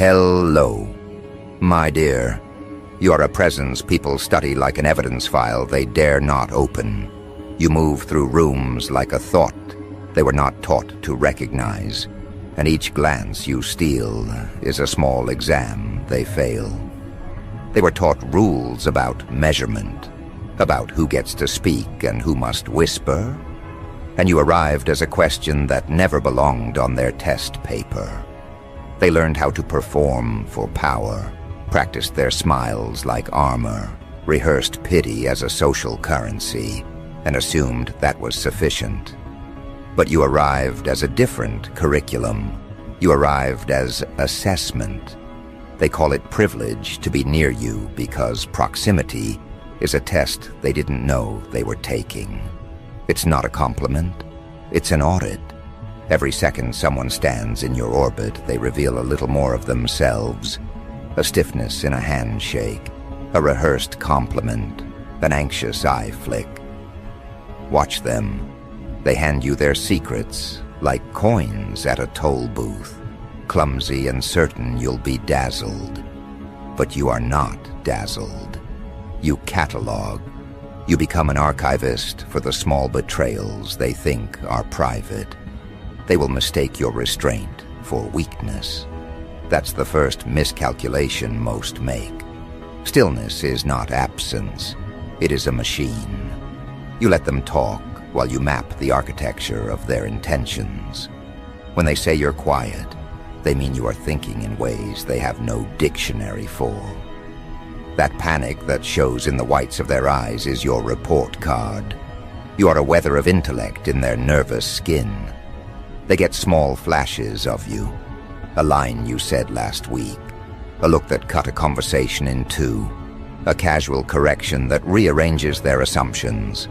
Hello. My dear, you are a presence people study like an evidence file they dare not open. You move through rooms like a thought they were not taught to recognize, and each glance you steal is a small exam they fail. They were taught rules about measurement, about who gets to speak and who must whisper, and you arrived as a question that never belonged on their test paper. They learned how to perform for power, practiced their smiles like armor, rehearsed pity as a social currency, and assumed that was sufficient. But you arrived as a different curriculum. You arrived as assessment. They call it privilege to be near you because proximity is a test they didn't know they were taking. It's not a compliment, it's an audit. Every second someone stands in your orbit, they reveal a little more of themselves. A stiffness in a handshake, a rehearsed compliment, an anxious eye flick. Watch them. They hand you their secrets, like coins at a toll booth. Clumsy and certain you'll be dazzled. But you are not dazzled. You catalog. You become an archivist for the small betrayals they think are private. They will mistake your restraint for weakness. That's the first miscalculation most make. Stillness is not absence. It is a machine. You let them talk while you map the architecture of their intentions. When they say you're quiet, they mean you are thinking in ways they have no dictionary for. That panic that shows in the whites of their eyes is your report card. You are a weather of intellect in their nervous skin. They get small flashes of you. A line you said last week. A look that cut a conversation in two. A casual correction that rearranges their assumptions.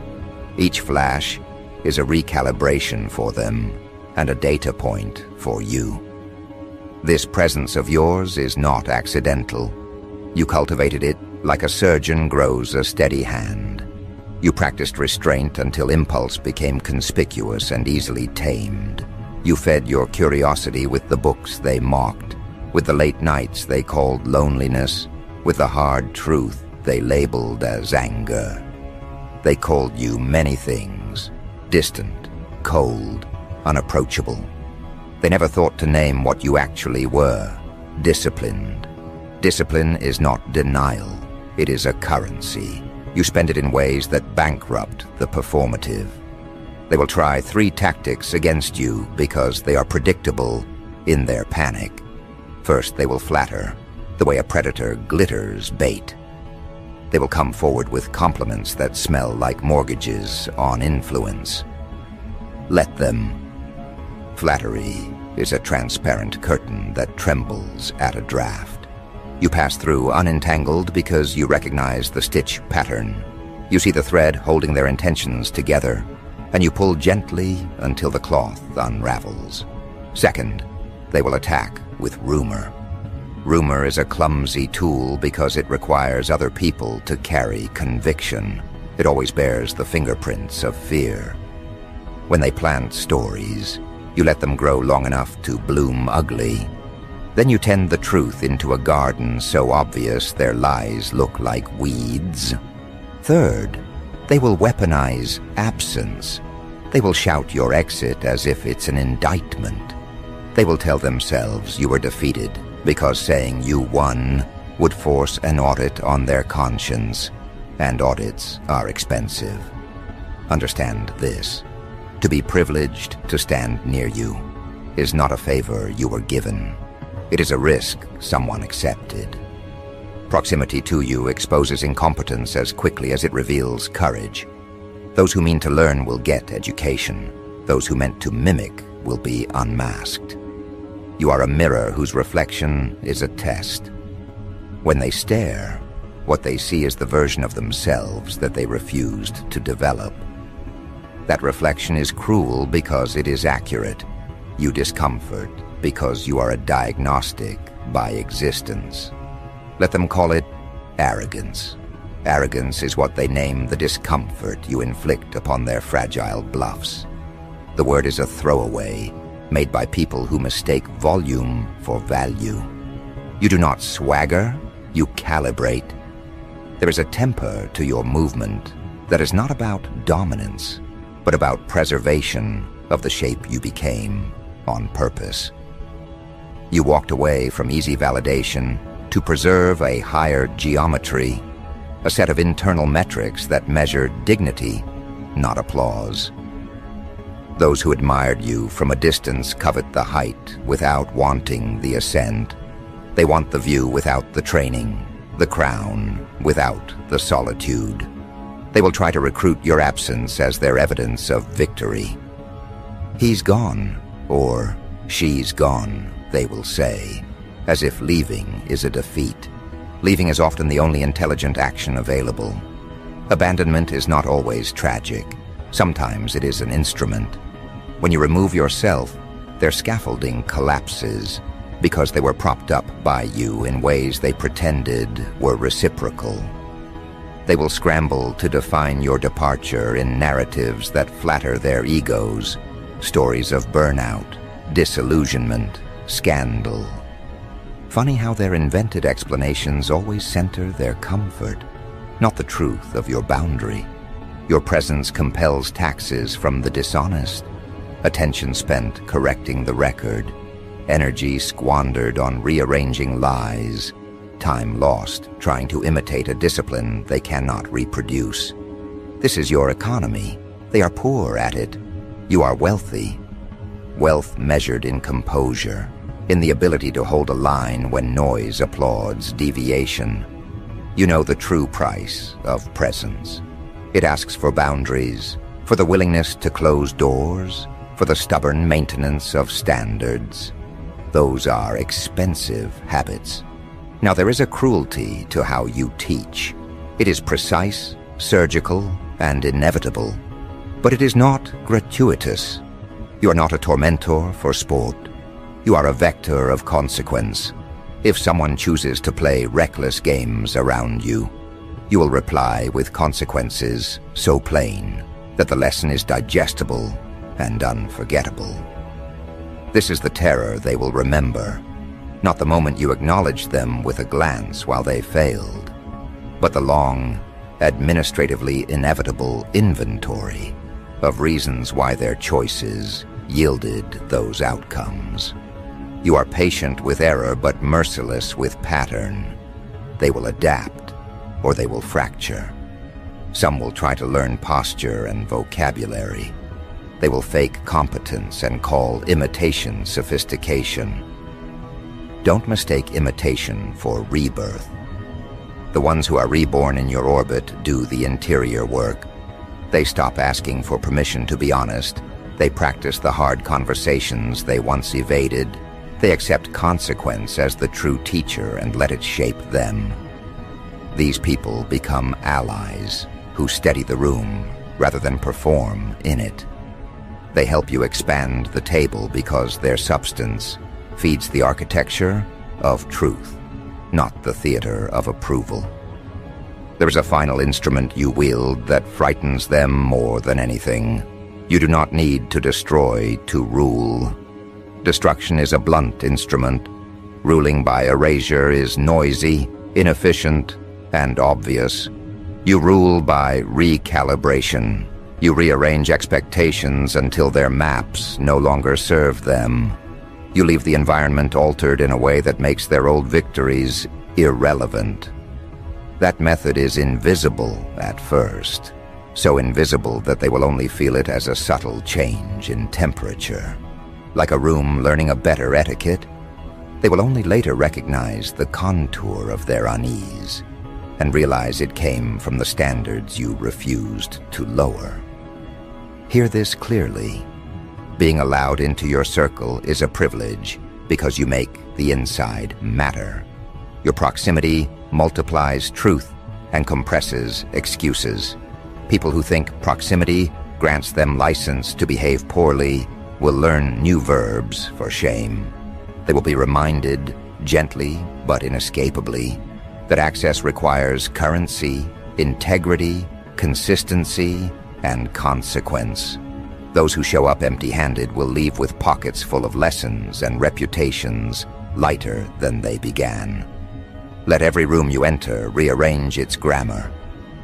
Each flash is a recalibration for them and a data point for you. This presence of yours is not accidental. You cultivated it like a surgeon grows a steady hand. You practiced restraint until impulse became conspicuous and easily tamed. You fed your curiosity with the books they mocked, with the late nights they called loneliness, with the hard truth they labeled as anger. They called you many things, distant, cold, unapproachable. They never thought to name what you actually were, disciplined. Discipline is not denial, it is a currency. You spend it in ways that bankrupt the performative. They will try 3 tactics against you because they are predictable in their panic. First, they will flatter, the way a predator glitters bait. They will come forward with compliments that smell like mortgages on influence. Let them. Flattery is a transparent curtain that trembles at a draft. You pass through unentangled because you recognize the stitch pattern. You see the thread holding their intentions together, and you pull gently until the cloth unravels. Second, they will attack with rumor. Rumor is a clumsy tool because it requires other people to carry conviction. It always bears the fingerprints of fear. When they plant stories, you let them grow long enough to bloom ugly. Then you tend the truth into a garden so obvious their lies look like weeds. Third, they will weaponize absence. They will shout your exit as if it's an indictment. They will tell themselves you were defeated because saying you won would force an audit on their conscience, and audits are expensive. Understand this. To be privileged to stand near you is not a favor you were given. It is a risk someone accepted. Proximity to you exposes incompetence as quickly as it reveals courage. Those who mean to learn will get education. Those who meant to mimic will be unmasked. You are a mirror whose reflection is a test. When they stare, what they see is the version of themselves that they refused to develop. That reflection is cruel because it is accurate. You discomfort because you are a diagnostic by existence. Let them call it arrogance. Arrogance is what they name the discomfort you inflict upon their fragile bluffs. The word is a throwaway, made by people who mistake volume for value. You do not swagger, you calibrate. There is a temper to your movement that is not about dominance, but about preservation of the shape you became on purpose. You walked away from easy validation to preserve a higher geometry, a set of internal metrics that measure dignity, not applause. Those who admired you from a distance covet the height without wanting the ascent. They want the view without the training, the crown without the solitude. They will try to recruit your absence as their evidence of victory. He's gone, or she's gone, they will say, as if leaving is a defeat. Leaving is often the only intelligent action available. Abandonment is not always tragic. Sometimes it is an instrument. When you remove yourself, their scaffolding collapses because they were propped up by you in ways they pretended were reciprocal. They will scramble to define your departure in narratives that flatter their egos, stories of burnout, disillusionment, scandal. Funny how their invented explanations always center their comfort, not the truth of your boundary. Your presence compels taxes from the dishonest, attention spent correcting the record, energy squandered on rearranging lies, time lost trying to imitate a discipline they cannot reproduce. This is your economy. They are poor at it. You are wealthy. Wealth measured in composure, in the ability to hold a line when noise applauds deviation. You know the true price of presence. It asks for boundaries, for the willingness to close doors, for the stubborn maintenance of standards. Those are expensive habits. Now there is a cruelty to how you teach. It is precise, surgical, and inevitable. But it is not gratuitous. You are not a tormentor for sport. You are a vector of consequence. If someone chooses to play reckless games around you, you will reply with consequences so plain that the lesson is digestible and unforgettable. This is the terror they will remember, not the moment you acknowledged them with a glance while they failed, but the long, administratively inevitable inventory of reasons why their choices yielded those outcomes. You are patient with error but merciless with pattern. They will adapt, or they will fracture. Some will try to learn posture and vocabulary. They will fake competence and call imitation sophistication. Don't mistake imitation for rebirth. The ones who are reborn in your orbit do the interior work. They stop asking for permission to be honest. They practice the hard conversations they once evaded. They accept consequence as the true teacher and let it shape them. These people become allies who steady the room rather than perform in it. They help you expand the table because their substance feeds the architecture of truth, not the theater of approval. There is a final instrument you wield that frightens them more than anything. You do not need to destroy to rule. Destruction is a blunt instrument. Ruling by erasure is noisy, inefficient, and obvious. You rule by recalibration. You rearrange expectations until their maps no longer serve them. You leave the environment altered in a way that makes their old victories irrelevant. That method is invisible at first, so invisible that they will only feel it as a subtle change in temperature. Like a room learning a better etiquette, they will only later recognize the contour of their unease and realize it came from the standards you refused to lower. Hear this clearly. Being allowed into your circle is a privilege because you make the inside matter. Your proximity multiplies truth and compresses excuses. People who think proximity grants them license to behave poorly will learn new verbs for shame. They will be reminded, gently but inescapably, that access requires currency, integrity, consistency, and consequence. Those who show up empty-handed will leave with pockets full of lessons and reputations lighter than they began. Let every room you enter rearrange its grammar.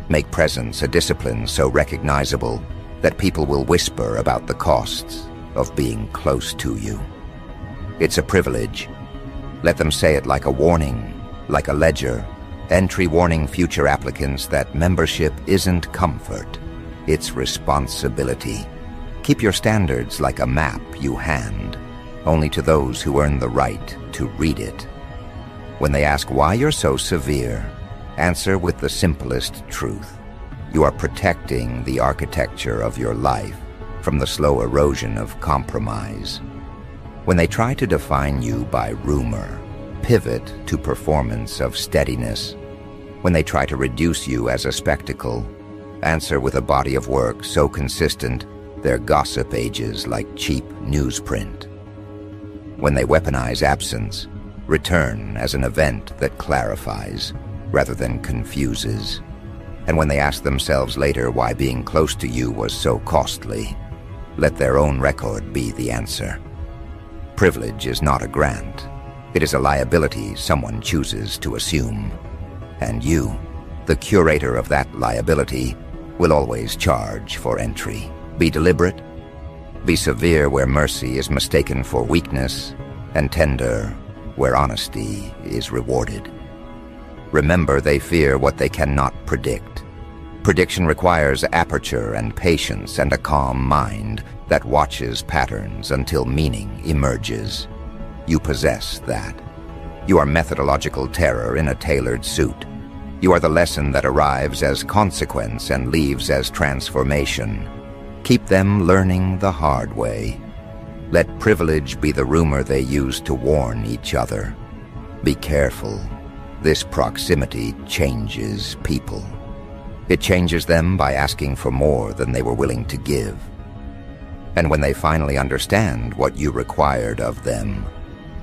Make presence a discipline so recognizable that people will whisper about the costs of being close to you. It's a privilege. Let them say it like a warning, like a ledger. Entry warning future applicants that membership isn't comfort, it's responsibility. Keep your standards like a map you hand, only to those who earn the right to read it. When they ask why you're so severe, answer with the simplest truth. You are protecting the architecture of your life from the slow erosion of compromise. When they try to define you by rumor, pivot to performance of steadiness. When they try to reduce you as a spectacle, answer with a body of work so consistent their gossip ages like cheap newsprint. When they weaponize absence, return as an event that clarifies rather than confuses. And when they ask themselves later why being close to you was so costly, let their own record be the answer. Privilege is not a grant. It is a liability someone chooses to assume. And you, the curator of that liability, will always charge for entry. Be deliberate. Be severe where mercy is mistaken for weakness, and tender where honesty is rewarded. Remember, they fear what they cannot predict. Prediction requires aperture and patience and a calm mind that watches patterns until meaning emerges. You possess that. You are methodological terror in a tailored suit. You are the lesson that arrives as consequence and leaves as transformation. Keep them learning the hard way. Let privilege be the rumor they use to warn each other. Be careful. This proximity changes people. It changes them by asking for more than they were willing to give. And when they finally understand what you required of them,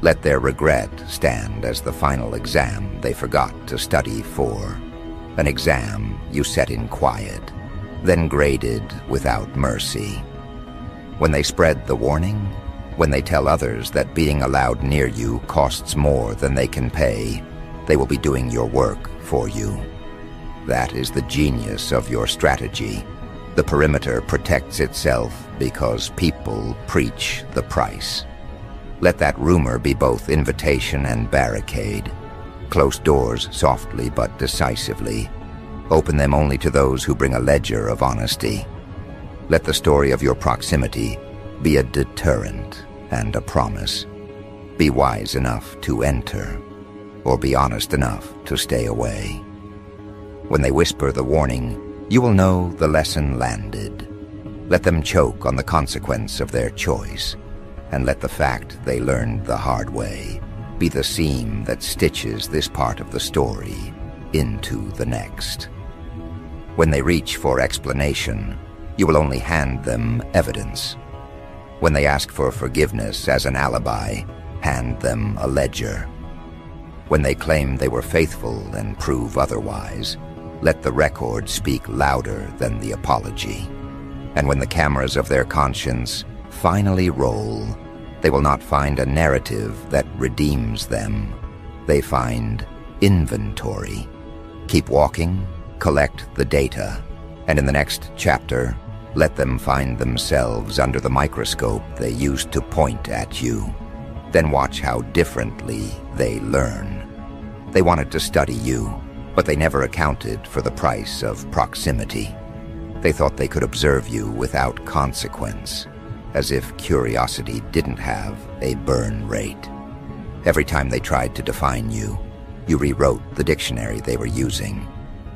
let their regret stand as the final exam they forgot to study for. An exam you set in quiet, then graded without mercy. When they spread the warning, when they tell others that being allowed near you costs more than they can pay, they will be doing your work for you. That is the genius of your strategy. The perimeter protects itself because people preach the price. Let that rumor be both invitation and barricade. Close doors softly but decisively. Open them only to those who bring a ledger of honesty. Let the story of your proximity be a deterrent and a promise. Be wise enough to enter, or be honest enough to stay away. When they whisper the warning, you will know the lesson landed. Let them choke on the consequence of their choice, and let the fact they learned the hard way be the seam that stitches this part of the story into the next. When they reach for explanation, you will only hand them evidence. When they ask for forgiveness as an alibi, hand them a ledger. When they claim they were faithful and prove otherwise, let the record speak louder than the apology. And when the cameras of their conscience finally roll, they will not find a narrative that redeems them. They find inventory. Keep walking, collect the data, and in the next chapter, let them find themselves under the microscope they used to point at you. Then watch how differently they learn. They wanted to study you, but they never accounted for the price of proximity. They thought they could observe you without consequence, as if curiosity didn't have a burn rate. Every time they tried to define you, you rewrote the dictionary they were using.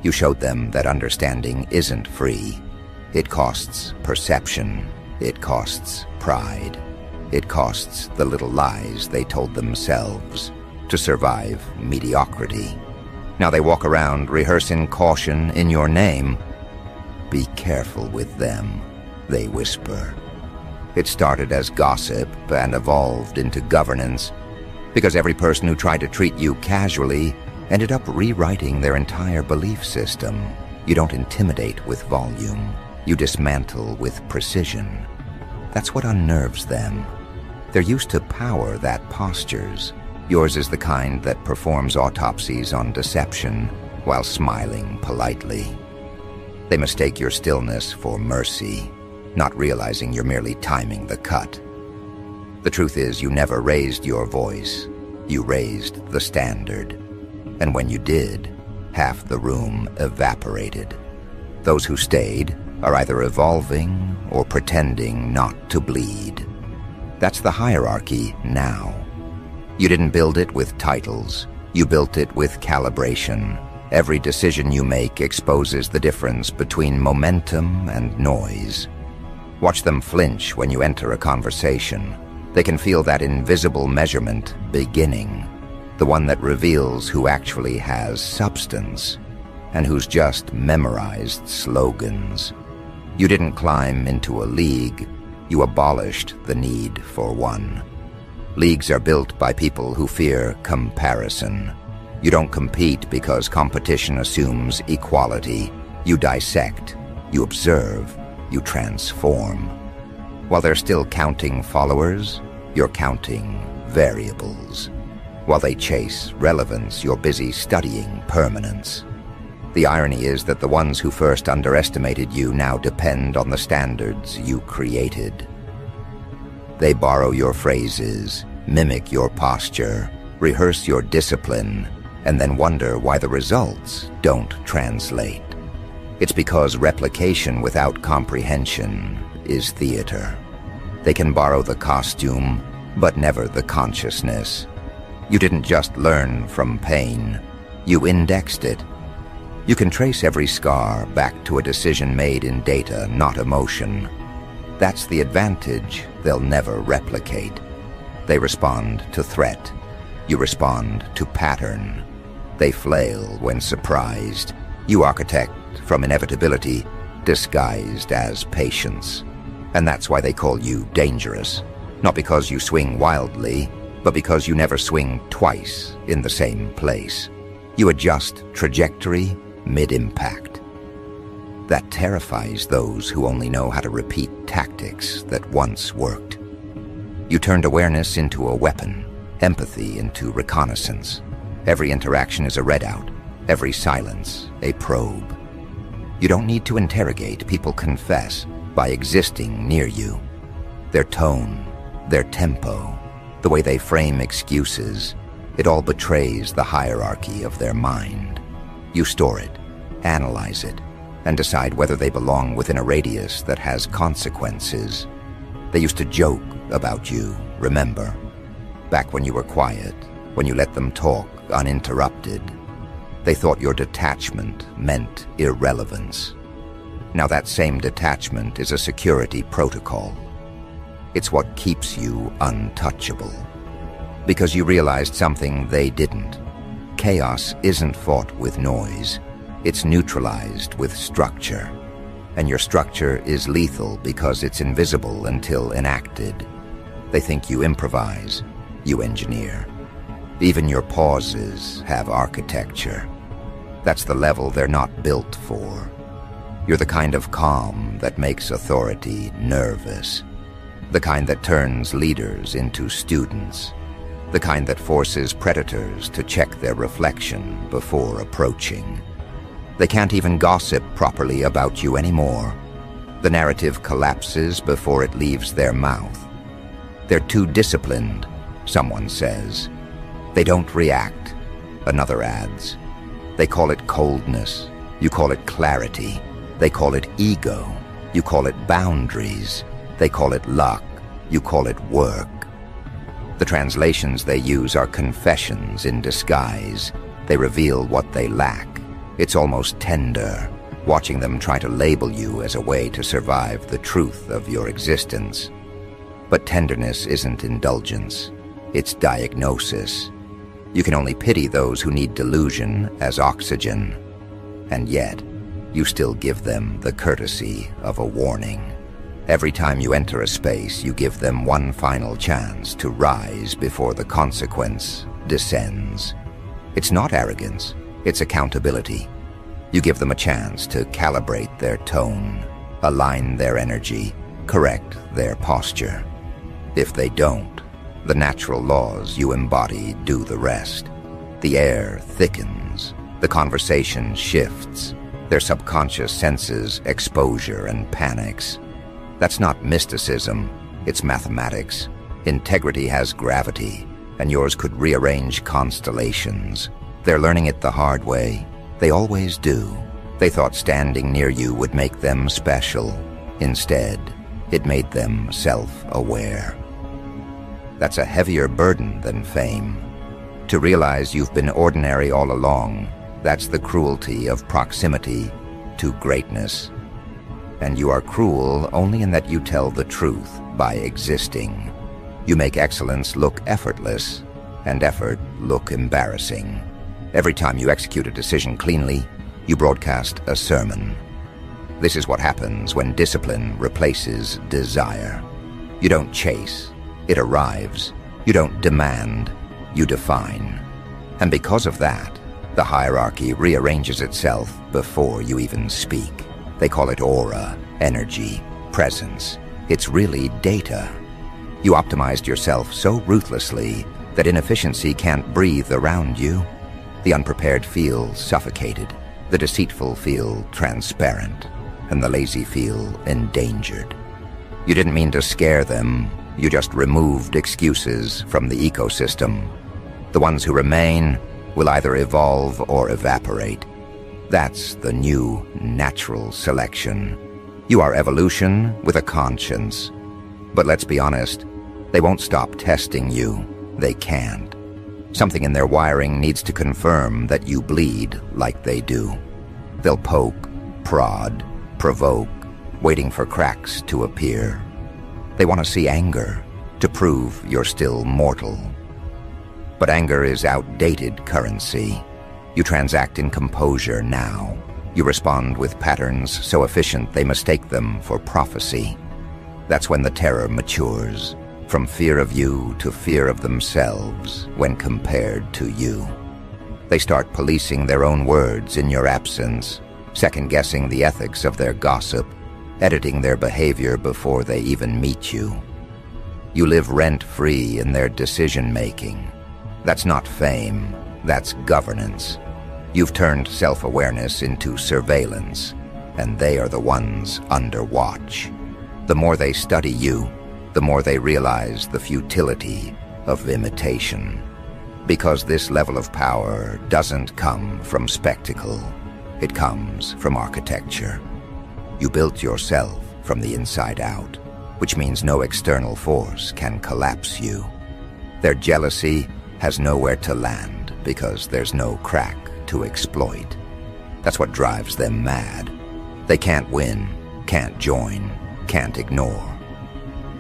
You showed them that understanding isn't free. It costs perception. It costs pride. It costs the little lies they told themselves to survive mediocrity. Now they walk around rehearsing caution in your name. Be careful with them, they whisper. It started as gossip and evolved into governance, because every person who tried to treat you casually ended up rewriting their entire belief system. You don't intimidate with volume. You dismantle with precision. That's what unnerves them. They're used to power that postures, Yours is the kind that performs autopsies on deception while smiling politely. They mistake your stillness for mercy, not realizing you're merely timing the cut. The truth is, you never raised your voice. You raised the standard. And when you did, half the room evaporated. Those who stayed are either evolving or pretending not to bleed. That's the hierarchy now. You didn't build it with titles. You built it with calibration. Every decision you make exposes the difference between momentum and noise. Watch them flinch when you enter a conversation. They can feel that invisible measurement beginning, the one that reveals who actually has substance and who's just memorized slogans. You didn't climb into a league. You abolished the need for one. Leagues are built by people who fear comparison. You don't compete because competition assumes equality. You dissect, you observe, you transform. While they're still counting followers, you're counting variables. While they chase relevance, you're busy studying permanence. The irony is that the ones who first underestimated you now depend on the standards you created. They borrow your phrases, mimic your posture, rehearse your discipline, and then wonder why the results don't translate. It's because replication without comprehension is theater. They can borrow the costume, but never the consciousness. You didn't just learn from pain. You indexed it. You can trace every scar back to a decision made in data, not emotion. That's the advantage they'll never replicate. They respond to threat. You respond to pattern. They flail when surprised. You architect from inevitability, disguised as patience. And that's why they call you dangerous. Not because you swing wildly, but because you never swing twice in the same place. You adjust trajectory mid-impact. That terrifies those who only know how to repeat tactics that once worked. You turned awareness into a weapon, empathy into reconnaissance. Every interaction is a readout, every silence a probe. You don't need to interrogate, people confess by existing near you. Their tone, their tempo, the way they frame excuses, it all betrays the hierarchy of their mind. You store it, analyze it, and decide whether they belong within a radius that has consequences. They used to joke about you, remember? Back when you were quiet, when you let them talk uninterrupted. They thought your detachment meant irrelevance. Now that same detachment is a security protocol. It's what keeps you untouchable. Because you realized something they didn't. Chaos isn't fought with noise. It's neutralized with structure. And your structure is lethal because it's invisible until enacted. They think you improvise, you engineer. Even your pauses have architecture. That's the level they're not built for. You're the kind of calm that makes authority nervous. The kind that turns leaders into students. The kind that forces predators to check their reflection before approaching. They can't even gossip properly about you anymore. The narrative collapses before it leaves their mouth. They're too disciplined, someone says. They don't react, another adds. They call it coldness. You call it clarity. They call it ego. You call it boundaries. They call it luck. You call it work. The translations they use are confessions in disguise. They reveal what they lack. It's almost tender, watching them try to label you as a way to survive the truth of your existence. But tenderness isn't indulgence. It's diagnosis. You can only pity those who need delusion as oxygen. And yet, you still give them the courtesy of a warning. Every time you enter a space, you give them one final chance to rise before the consequence descends. It's not arrogance, it's accountability. You give them a chance to calibrate their tone, align their energy, correct their posture. If they don't, The natural laws you embody do the rest. The air thickens, the conversation shifts, their subconscious senses exposure and panics. That's not mysticism, it's mathematics. Integrity has gravity, and yours could rearrange constellations. They're learning it the hard way. They always do. They thought standing near you would make them special. Instead, it made them self-aware. That's a heavier burden than fame. To realize you've been ordinary all along, that's the cruelty of proximity to greatness. And you are cruel only in that you tell the truth by existing. You make excellence look effortless, and effort look embarrassing. Every time you execute a decision cleanly, you broadcast a sermon. This is what happens when discipline replaces desire. You don't chase, it arrives. You don't demand, you define. And because of that, the hierarchy rearranges itself before you even speak. They call it aura, energy, presence. It's really data. You optimized yourself so ruthlessly that inefficiency can't breathe around you. The unprepared feel suffocated, the deceitful feel transparent, and the lazy feel endangered. You didn't mean to scare them, you just removed excuses from the ecosystem. The ones who remain will either evolve or evaporate. That's the new natural selection. You are evolution with a conscience. But let's be honest, they won't stop testing you. They can't. Something in their wiring needs to confirm that you bleed like they do. They'll poke, prod, provoke, waiting for cracks to appear. They want to see anger, to prove you're still mortal. But anger is outdated currency. You transact in composure now. You respond with patterns so efficient they mistake them for prophecy. That's when the terror matures, from fear of you to fear of themselves when compared to you. They start policing their own words in your absence, second-guessing the ethics of their gossip, editing their behavior before they even meet you. You live rent-free in their decision-making. That's not fame, that's governance. You've turned self-awareness into surveillance, and they are the ones under watch. The more they study you, the more they realize the futility of imitation. Because this level of power doesn't come from spectacle, it comes from architecture. You built yourself from the inside out, which means no external force can collapse you. Their jealousy has nowhere to land because there's no crack to exploit. That's what drives them mad. They can't win, can't join, can't ignore.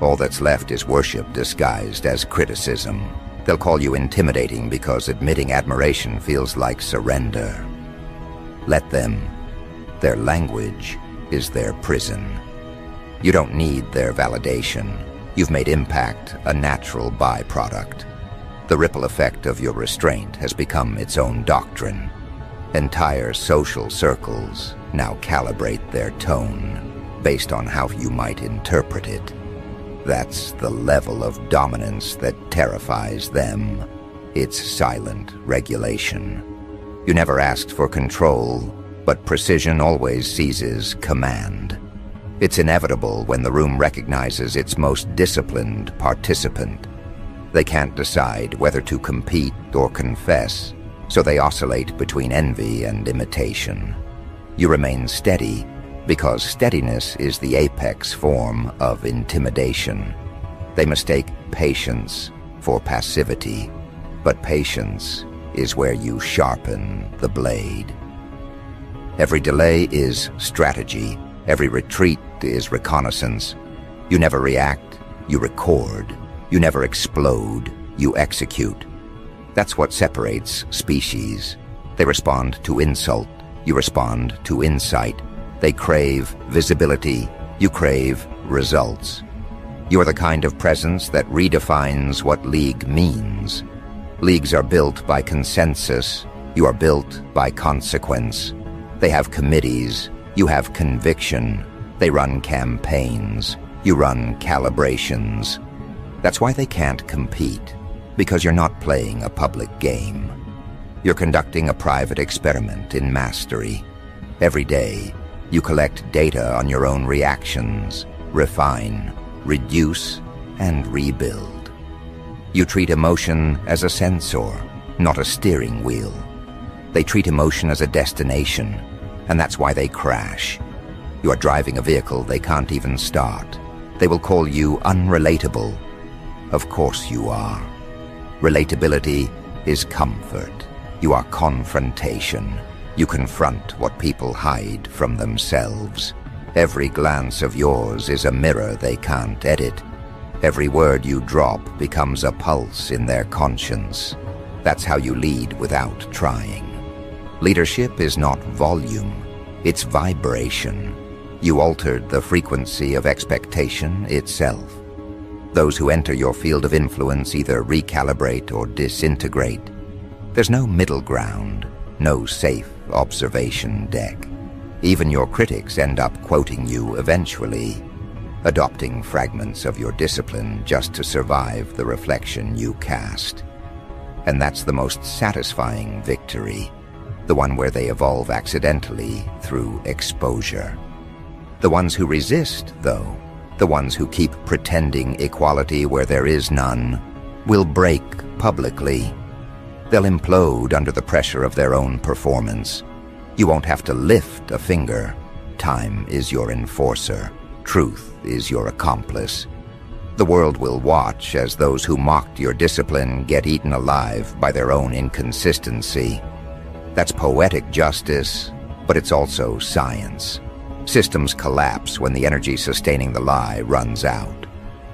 All that's left is worship disguised as criticism. They'll call you intimidating because admitting admiration feels like surrender. Let them. Their language is their prison. You don't need their validation. You've made impact a natural byproduct. The ripple effect of your restraint has become its own doctrine. Entire social circles now calibrate their tone based on how you might interpret it. That's the level of dominance that terrifies them. It's silent regulation. You never asked for control, but precision always seizes command. It's inevitable when the room recognizes its most disciplined participant. They can't decide whether to compete or confess, so they oscillate between envy and imitation. You remain steady, because steadiness is the apex form of intimidation. They mistake patience for passivity, but patience is where you sharpen the blade. Every delay is strategy. Every retreat is reconnaissance. You never react, you record. You never explode, you execute. That's what separates species. They respond to insult, you respond to insight. They crave visibility, you crave results. You're the kind of presence that redefines what league means. Leagues are built by consensus, you are built by consequence. They have committees, you have conviction. They run campaigns, you run calibrations. That's why they can't compete, because you're not playing a public game. You're conducting a private experiment in mastery. Every day, you collect data on your own reactions, refine, reduce, and rebuild. You treat emotion as a sensor, not a steering wheel. They treat emotion as a destination, and that's why they crash. You are driving a vehicle they can't even start. They will call you unrelatable. Of course you are. Relatability is comfort. You are confrontation. You confront what people hide from themselves. Every glance of yours is a mirror they can't edit. Every word you drop becomes a pulse in their conscience. That's how you lead without trying. Leadership is not volume, it's vibration. You altered the frequency of expectation itself. Those who enter your field of influence either recalibrate or disintegrate. There's no middle ground, no safe observation deck. Even your critics end up quoting you eventually, adopting fragments of your discipline just to survive the reflection you cast. And that's the most satisfying victory, the one where they evolve accidentally through exposure. The ones who resist, though, the ones who keep pretending equality where there is none, will break publicly. They'll implode under the pressure of their own performance. You won't have to lift a finger. Time is your enforcer. Truth is your accomplice. The world will watch as those who mocked your discipline get eaten alive by their own inconsistency. That's poetic justice, but it's also science. Systems collapse when the energy sustaining the lie runs out.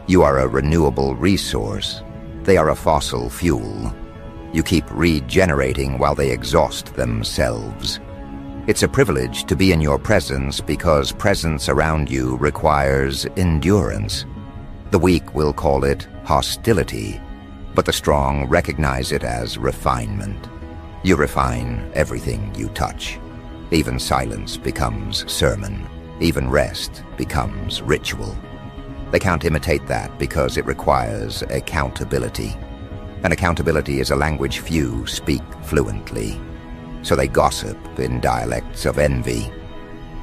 You are a renewable resource. They are a fossil fuel. You keep regenerating while they exhaust themselves. It's a privilege to be in your presence because presence around you requires endurance. The weak will call it hostility, but the strong recognize it as refinement. You refine everything you touch. Even silence becomes sermon. Even rest becomes ritual. They can't imitate that because it requires accountability. And accountability is a language few speak fluently. So they gossip in dialects of envy,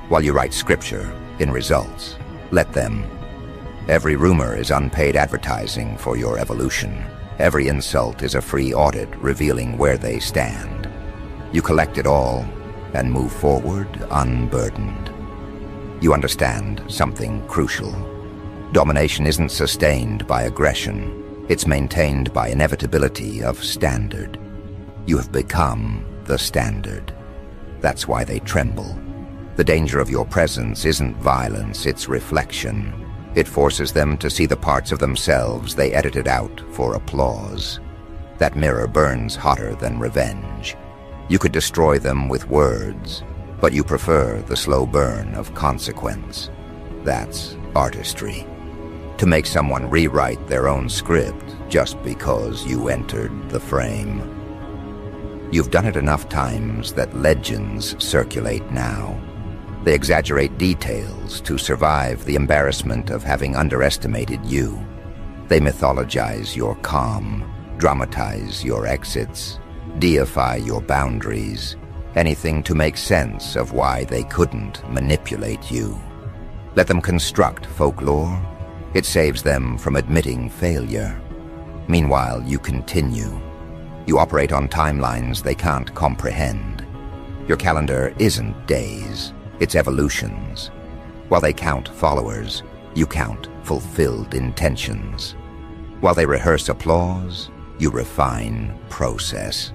while you write scripture in results. Let them. Every rumor is unpaid advertising for your evolution. Every insult is a free audit revealing where they stand. You collect it all and move forward unburdened. You understand something crucial. Domination isn't sustained by aggression. It's maintained by inevitability of standard. You have become the standard. That's why they tremble. The danger of your presence isn't violence, it's reflection. It forces them to see the parts of themselves they edited out for applause. That mirror burns hotter than revenge. You could destroy them with words, but you prefer the slow burn of consequence. That's artistry. To make someone rewrite their own script just because you entered the frame. You've done it enough times that legends circulate now. They exaggerate details to survive the embarrassment of having underestimated you. They mythologize your calm, dramatize your exits, deify your boundaries, anything to make sense of why they couldn't manipulate you. Let them construct folklore. It saves them from admitting failure. Meanwhile, you continue. You operate on timelines they can't comprehend. Your calendar isn't days, it's evolutions. While they count followers, you count fulfilled intentions. While they rehearse applause, you refine process.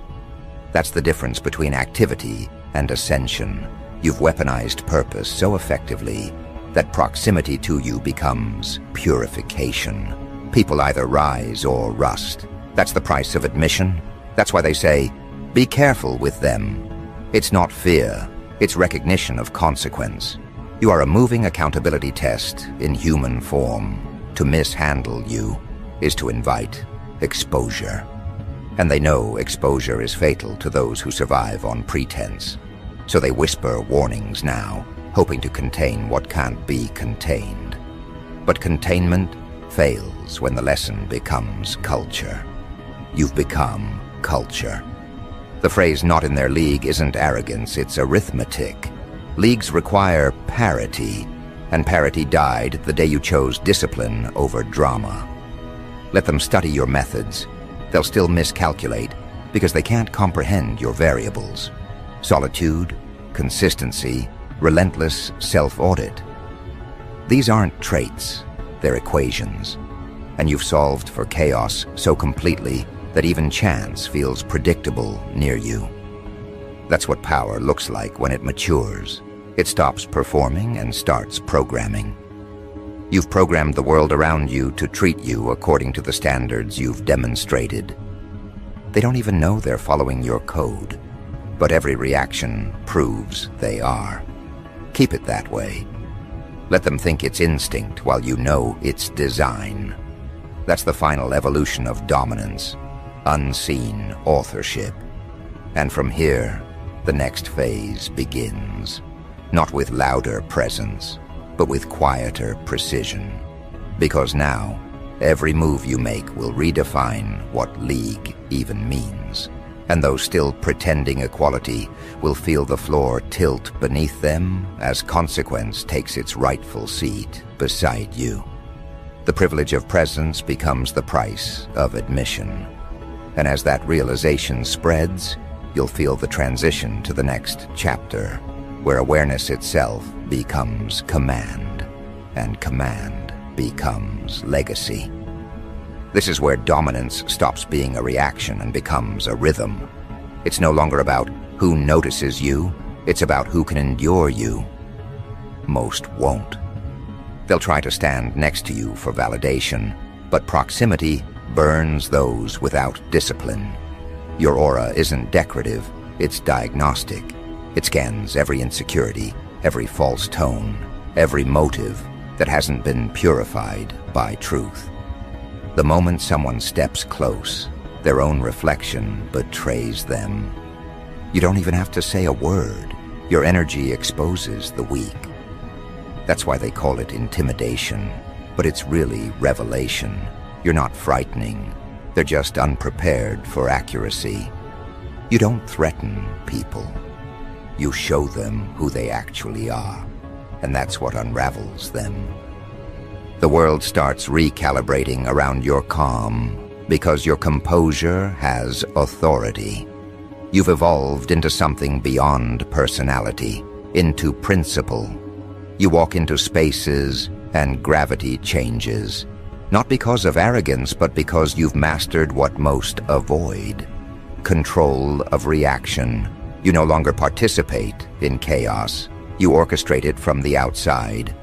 That's the difference between activity and ascension. You've weaponized purpose so effectively that proximity to you becomes purification. People either rise or rust. That's the price of admission. That's why they say, be careful with them. It's not fear, it's recognition of consequence. You are a moving accountability test in human form. To mishandle you is to invite exposure. And they know exposure is fatal to those who survive on pretense. So they whisper warnings now, hoping to contain what can't be contained. But containment fails when the lesson becomes culture. You've become culture. The phrase "not in their league" isn't arrogance, it's arithmetic. Leagues require parity, and parity died the day you chose discipline over drama. Let them study your methods. They'll still miscalculate because they can't comprehend your variables. Solitude, consistency, relentless self-audit. These aren't traits, they're equations. And you've solved for chaos so completely that even chance feels predictable near you. That's what power looks like when it matures. It stops performing and starts programming. You've programmed the world around you to treat you according to the standards you've demonstrated. They don't even know they're following your code, but every reaction proves they are. Keep it that way. Let them think it's instinct while you know it's design. That's the final evolution of dominance, unseen authorship. And from here, the next phase begins. Not with louder presence, but with quieter precision. Because now, every move you make will redefine what league even means. And those still pretending equality will feel the floor tilt beneath them as consequence takes its rightful seat beside you. The privilege of presence becomes the price of admission. And as that realization spreads, you'll feel the transition to the next chapter, where awareness itself becomes command, and command becomes legacy. This is where dominance stops being a reaction and becomes a rhythm. It's no longer about who notices you, it's about who can endure you. Most won't. They'll try to stand next to you for validation, but proximity burns those without discipline. Your aura isn't decorative, it's diagnostic. It scans every insecurity, every false tone, every motive that hasn't been purified by truth. The moment someone steps close, their own reflection betrays them. You don't even have to say a word. Your energy exposes the weak. That's why they call it intimidation, but it's really revelation. You're not frightening. They're just unprepared for accuracy. You don't threaten people. You show them who they actually are, and that's what unravels them. The world starts recalibrating around your calm because your composure has authority. You've evolved into something beyond personality, into principle. You walk into spaces and gravity changes, not because of arrogance, but because you've mastered what most avoid: control of reaction. You no longer participate in chaos. You orchestrate it from the outside.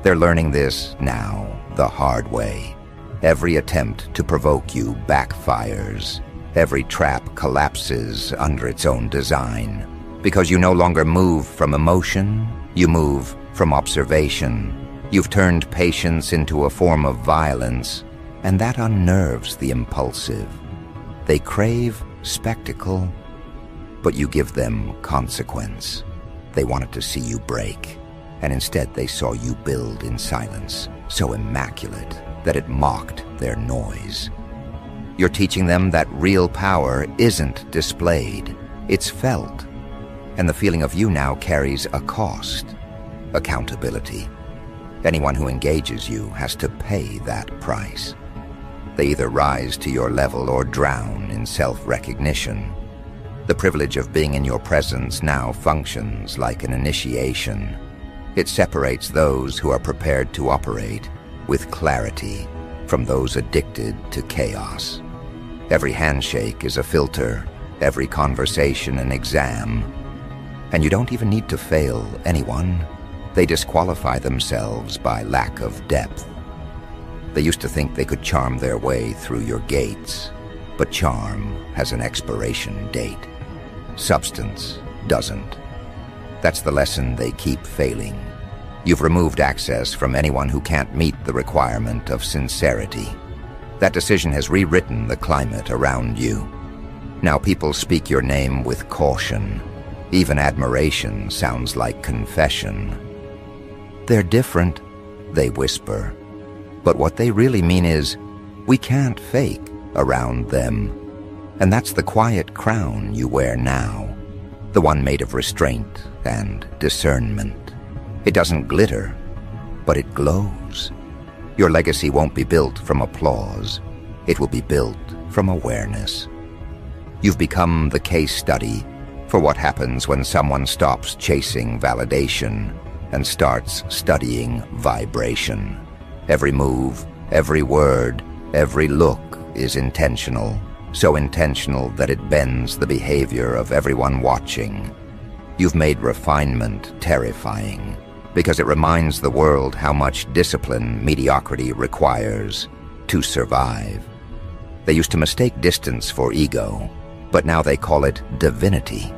They're learning this now, the hard way. Every attempt to provoke you backfires. Every trap collapses under its own design. Because you no longer move from emotion, you move from observation. You've turned patience into a form of violence, and that unnerves the impulsive. They crave spectacle, but you give them consequence. They wanted to see you break, and instead they saw you build in silence, so immaculate that it mocked their noise. You're teaching them that real power isn't displayed, it's felt. And the feeling of you now carries a cost: accountability. Anyone who engages you has to pay that price. They either rise to your level or drown in self-recognition. The privilege of being in your presence now functions like an initiation. It separates those who are prepared to operate with clarity from those addicted to chaos. Every handshake is a filter, every conversation an exam. And you don't even need to fail anyone. They disqualify themselves by lack of depth. They used to think they could charm their way through your gates, but charm has an expiration date. Substance doesn't. That's the lesson they keep failing. You've removed access from anyone who can't meet the requirement of sincerity. That decision has rewritten the climate around you. Now people speak your name with caution. Even admiration sounds like confession. They're different, they whisper. But what they really mean is, we can't fake around them. And that's the quiet crown you wear now, the one made of restraint and discernment. It doesn't glitter, but it glows. Your legacy won't be built from applause. It will be built from awareness. You've become the case study for what happens when someone stops chasing validation and starts studying vibration. Every move, every word, every look is intentional, so intentional that it bends the behavior of everyone watching. You've made refinement terrifying, because it reminds the world how much discipline mediocrity requires to survive. They used to mistake distance for ego, but now they call it divinity.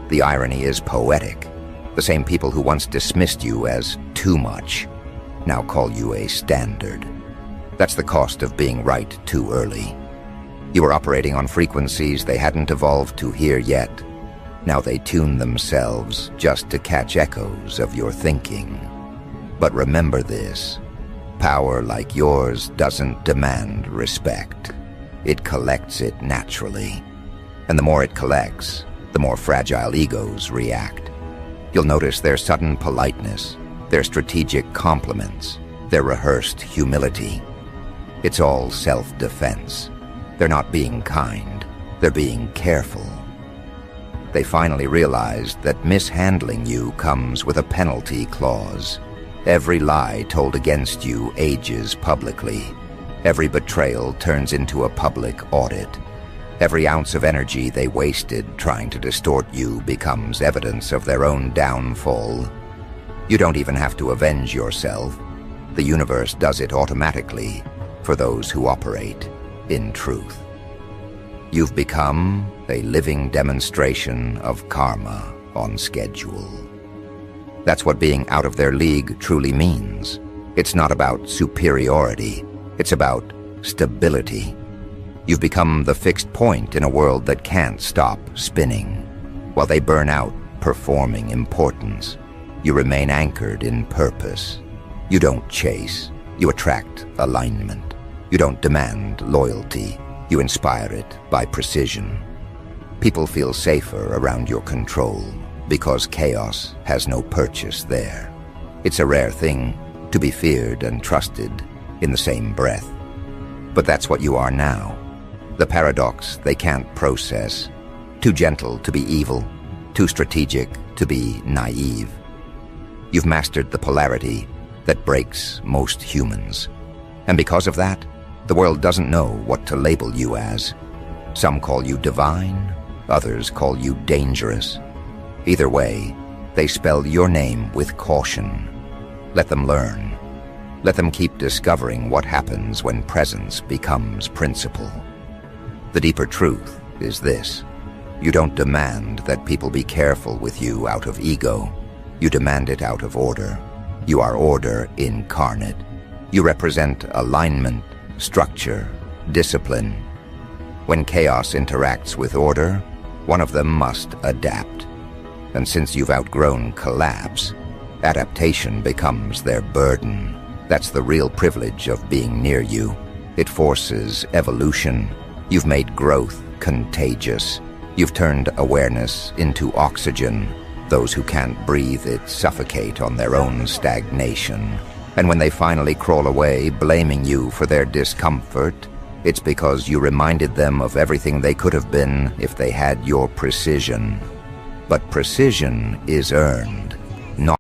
The irony is poetic. The same people who once dismissed you as too much now call you a standard. That's the cost of being right too early. You were operating on frequencies they hadn't evolved to hear yet. Now they tune themselves just to catch echoes of your thinking. But remember this: power like yours doesn't demand respect. It collects it naturally. And the more it collects, the more fragile egos react. You'll notice their sudden politeness, their strategic compliments, their rehearsed humility. It's all self-defense. They're not being kind, they're being careful. They finally realized that mishandling you comes with a penalty clause. Every lie told against you ages publicly. Every betrayal turns into a public audit. Every ounce of energy they wasted trying to distort you becomes evidence of their own downfall. You don't even have to avenge yourself. The universe does it automatically for those who operate in truth. You've become a living demonstration of karma on schedule. That's what being out of their league truly means. It's not about superiority. It's about stability. You've become the fixed point in a world that can't stop spinning. While they burn out performing importance, you remain anchored in purpose. You don't chase. You attract alignment. You don't demand loyalty. You inspire it by precision. People feel safer around your control because chaos has no purchase there. It's a rare thing to be feared and trusted in the same breath. But that's what you are now. The paradox they can't process. Too gentle to be evil, too strategic to be naive. You've mastered the polarity that breaks most humans. And because of that, the world doesn't know what to label you as. Some call you divine, others call you dangerous. Either way, they spell your name with caution. Let them learn. Let them keep discovering what happens when presence becomes principle. The deeper truth is this: you don't demand that people be careful with you out of ego. You demand it out of order. You are order incarnate. You represent alignment, structure, discipline. When chaos interacts with order, one of them must adapt. And since you've outgrown collapse, adaptation becomes their burden. That's the real privilege of being near you. It forces evolution. You've made growth contagious. You've turned awareness into oxygen. Those who can't breathe it suffocate on their own stagnation. And when they finally crawl away, blaming you for their discomfort, it's because you reminded them of everything they could have been if they had your precision. But precision is earned.